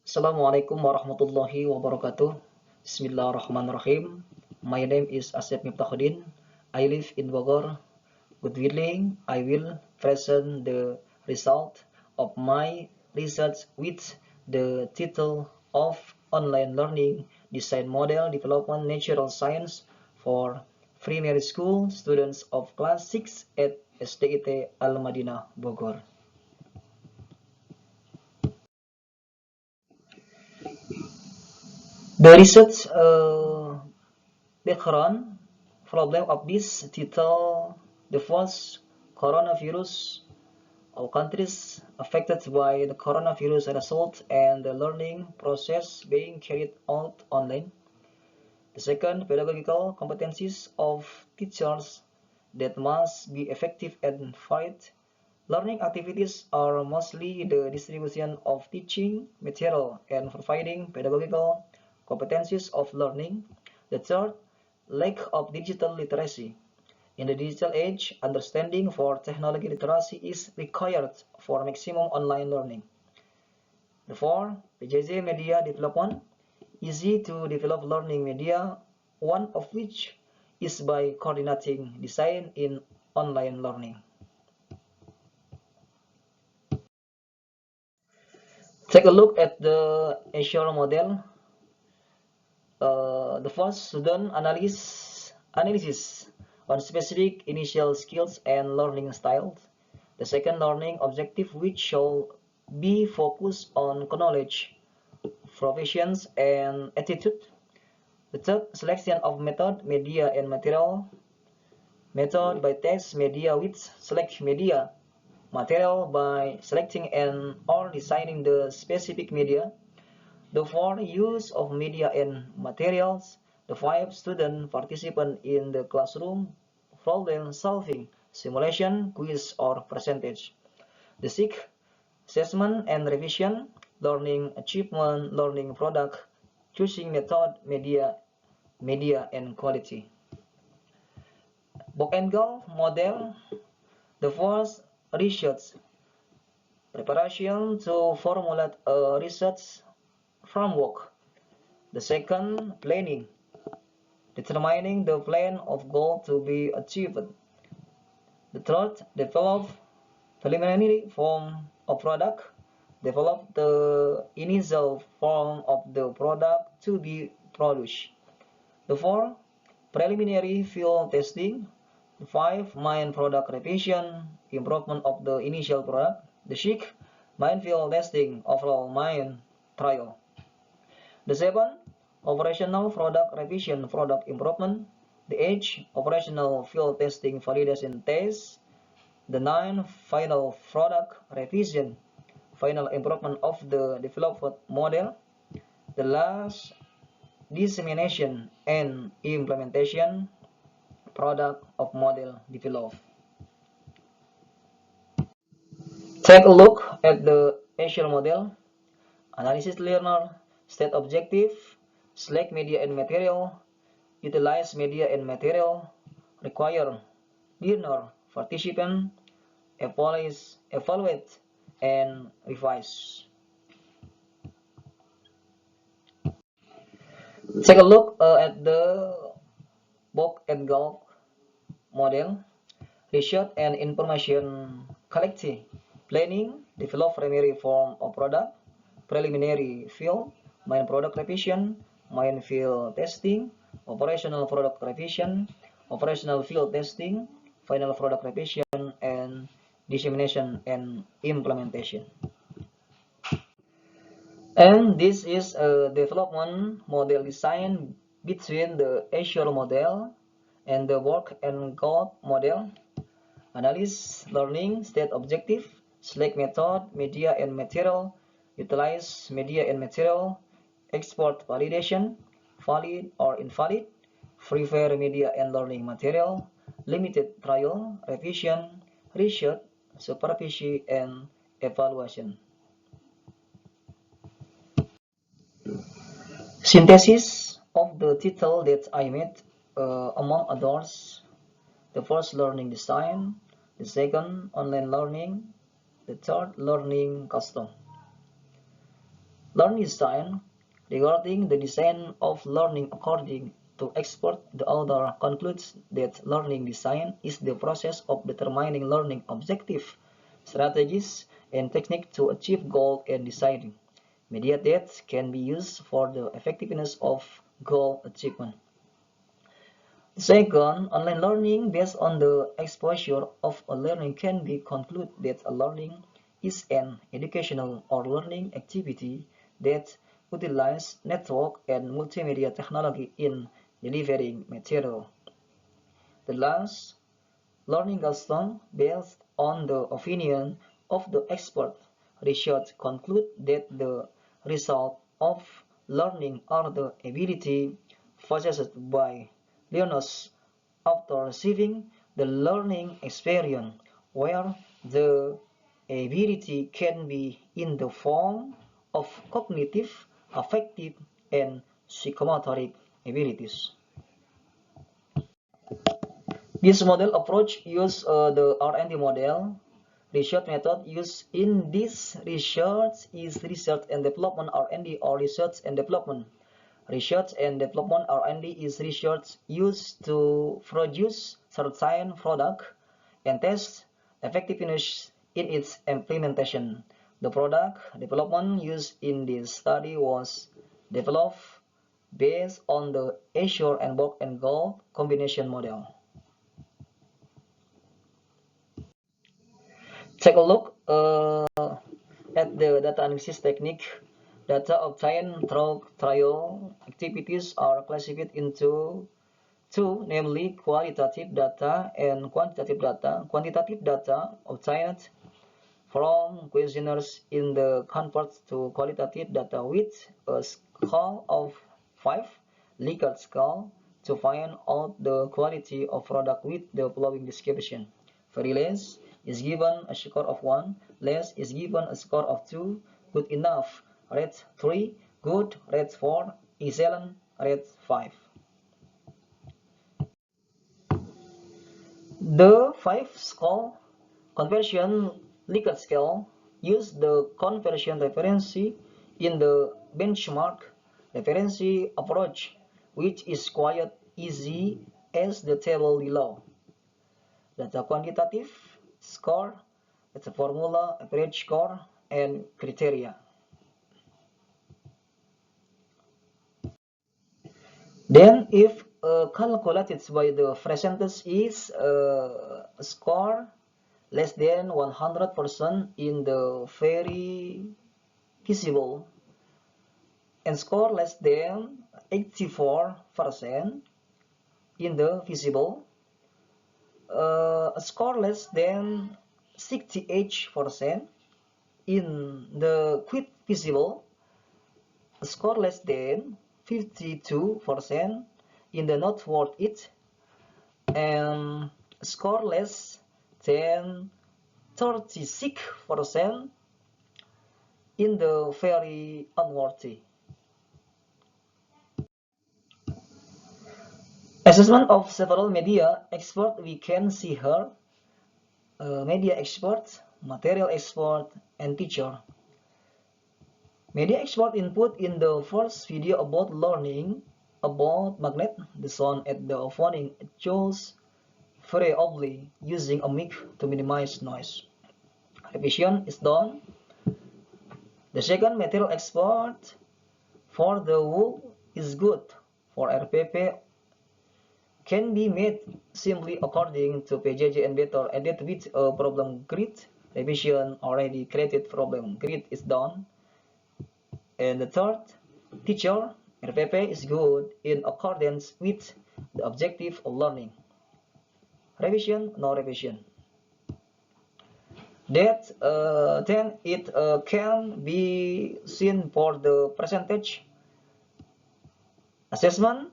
Assalamualaikum warahmatullahi wabarakatuh. Bismillahirrahmanirrahim. My name is Asep Miftahudin. I live in Bogor. Good willing, I will present the result of my research with the title of Online Learning Design Model Development Natural Science for Primary School Students of Class 6 at SDIT Al-Madinah, Bogor. The research background problem of this title: the first coronavirus. All countries affected by the coronavirus result and the learning process being carried out online. The second, pedagogical competencies of teachers that must be effective and varied. Learning activities are mostly the distribution of teaching material and providing pedagogical competencies of learning. The third, lack of digital literacy. In the digital age, understanding for technology literacy is required for maximum online learning. The fourth, PJJ media development. Easy to develop learning media, one of which is by coordinating design in online learning. Take a look at the Azure model. The first, student analysis on specific initial skills and learning styles. The second, learning objective, which shall be focused on knowledge, proficiency, and attitude. The third, selection of method, media, and material. Method by test media with select media. Material by selecting and or designing the specific media. The four, use of media and materials. The five, student participant in the classroom, problem solving, simulation, quiz, or percentage. The six, assessment and revision, learning achievement, learning product, choosing method, media, and quality. Book-and-Go model. The first, research preparation to formulate a research framework. The second, planning, determining the plan of goal to be achieved. The third, develop preliminary form of product, develop the initial form of the product to be produced. The fourth, preliminary field testing. The five, main product revision, improvement of the initial product. The sixth, main field testing, overall main trial. The seven, operational product revision, product improvement. The eight, operational field testing, validation test. The nine, final product revision, final improvement of the developed model. The last, dissemination and implementation, product of model developed. Take a look at the Azure model. Analysis learner, state objective, select media and material, utilize media and material, require learner, participant, evaluate, and revise. Take a look at the Book-and-Go model. Research and information collecting, planning, develop primary form of product, preliminary field, main product revision, main field testing, operational product revision, operational field testing, final product revision, and dissemination and implementation. And this is a development model design between the Azure model and the Book-and-Go model. Analyze learning state objective, select method, media and material, utilize media and material, export validation, valid or invalid, prepare media and learning material, limited trial, revision, research, supervision, and evaluation. Synthesis of the title that I made, among others: the first, learning design; the second, online learning; the third, learning custom. Learning design. Regarding the design of learning according to expert, the author concludes that learning design is the process of determining learning objective, strategies, and technique to achieve goal and deciding media that can be used for the effectiveness of goal achievement. Second, online learning based on the exposure of a learning can be concluded that a learning is an educational or learning activity that utilizes network and multimedia technology in delivering material. The last, learning Galston, based on the opinion of the expert, research conclude that the result of learning are the ability possessed by learners after receiving the learning experience, where the ability can be in the form of cognitive, affective, and psychomotoric abilities. This model approach uses the R&D model. Research method used in this research is research and development R&D or research and development. Research and development R&D is research used to produce certain product and test effectiveness in its implementation. The product development used in this study was developed based on the Azure and Box and Gold combination model. Take a look at the data analysis technique. Data obtained through trial activities are classified into two, namely qualitative data and quantitative data. Quantitative data obtained from questionnaires in the convert to qualitative data with a scale of 5, Likert scale, to find out the quality of product with the following description. Very less is given a score of 1, less is given a score of 2, good enough, rate 3, good, rate 4, excellent, rate 5. The 5 scale conversion Likert scale use the conversion reference in the benchmark reference approach, which is quite easy as the table below. Data quantitative score, it's a formula, average score, and criteria. Then if calculated by the percentage is a score less than 100% in the very feasible and score less than 84% in the feasible, a score less than 68% in the quite feasible, a score less than 52% in the not worth it, and a score less than 36% in the very unworthy. Assessment of several media expert, we can see here media expert, material expert, and teacher. Media expert input in the first video about learning about magnet, the sound at the opening chose variably using a mic to minimize noise. Revision is done. The second material expert for the wool is good for RPP can be made simply according to PJJ and better added with a problem grid. Revision already created problem grid is done. And the third, teacher RPP is good in accordance with the objective of learning. Revision, no revision. That then it can be seen for the percentage assessment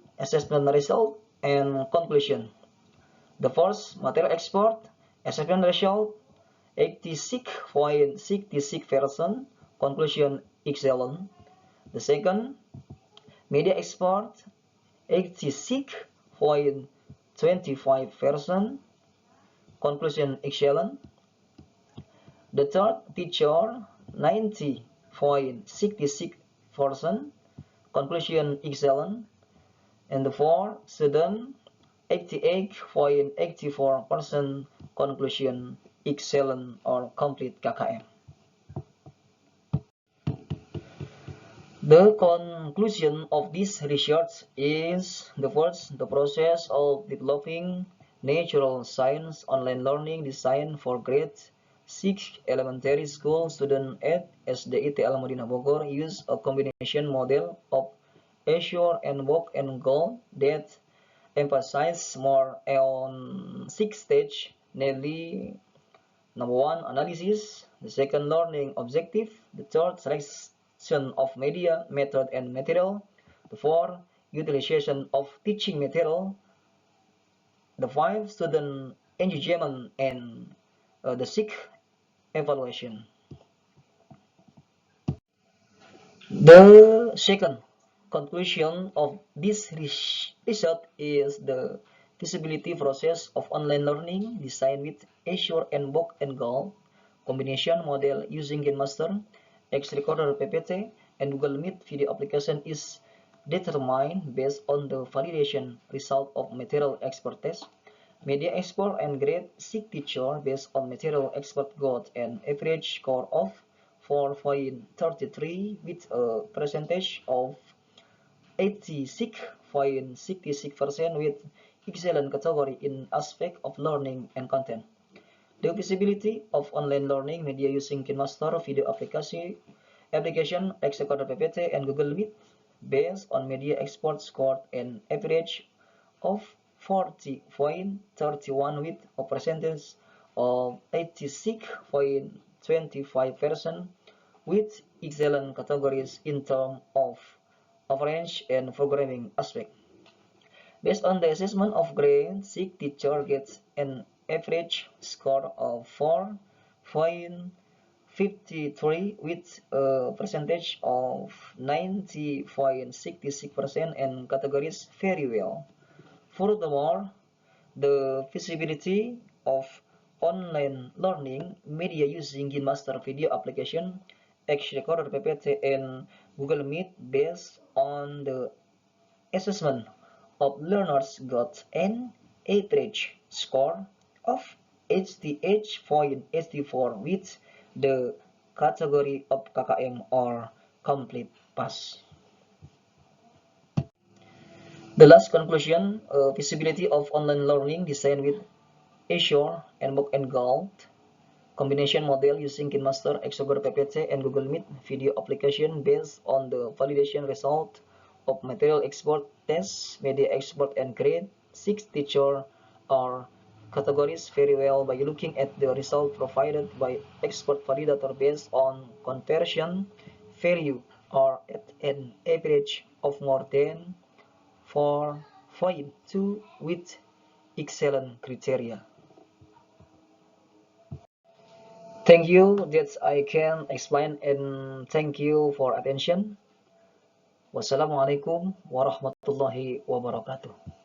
result, and conclusion. The first material expert assessment result 86.66%, conclusion excellent. The second media expert 86.25%, conclusion excellent. The third teacher 90.66%, conclusion excellent, and the 4 student 88.84% conclusion excellent or complete KKM. The conclusion of this research is the first, the process of developing natural science online learning designed for grade 6 elementary school students at SDIT Al Madinah Bogor use a combination model of Azure and Walk and Go that emphasize more on 6 stages, namely number 1, analysis; the second, learning objective; the third, selection of media, method, and material; the 4, utilization of teaching material; the 5, student engagement; and the 6, evaluation. The second conclusion of this research is the feasibility process of online learning designed with Azure and Book and Go combination model using GainMaster, X-Recorder PPT, and Google Meet video application is determined based on the validation result of material expert test, media expert, and grade 6 teacher based on material expert got an average score of 4.33 with a percentage of 86.66% with excellent category in aspect of learning and content. The feasibility of online learning media using KineMaster video application, X-Recorder PPT, and Google Meet based on media export scored an average of 40.31 with a percentage of 86.25% with excellent categories in terms of average and programming aspect. Based on the assessment of grade, 6 teacher gets an average score of 4.53 with a percentage of 90.66% and categories very well. Furthermore, the feasibility of online learning media using GainMaster video application, X-Recorder PPT, and Google Meet based on the assessment of learners got an average score of 88.84 with the category of KKM or complete pass. The last conclusion, feasibility of online learning designed with Azure and Book and Gold combination model using KineMaster, X-Recorder PPT, and Google Meet video application based on the validation result of material export test, media export, and grade 6 teacher are categories very well by looking at the result provided by expert validator based on conversion value or at an average of more than 4.2 with excellent criteria. Thank you that I can explain, and thank you for attention. Wassalamualaikum warahmatullahi wabarakatuh.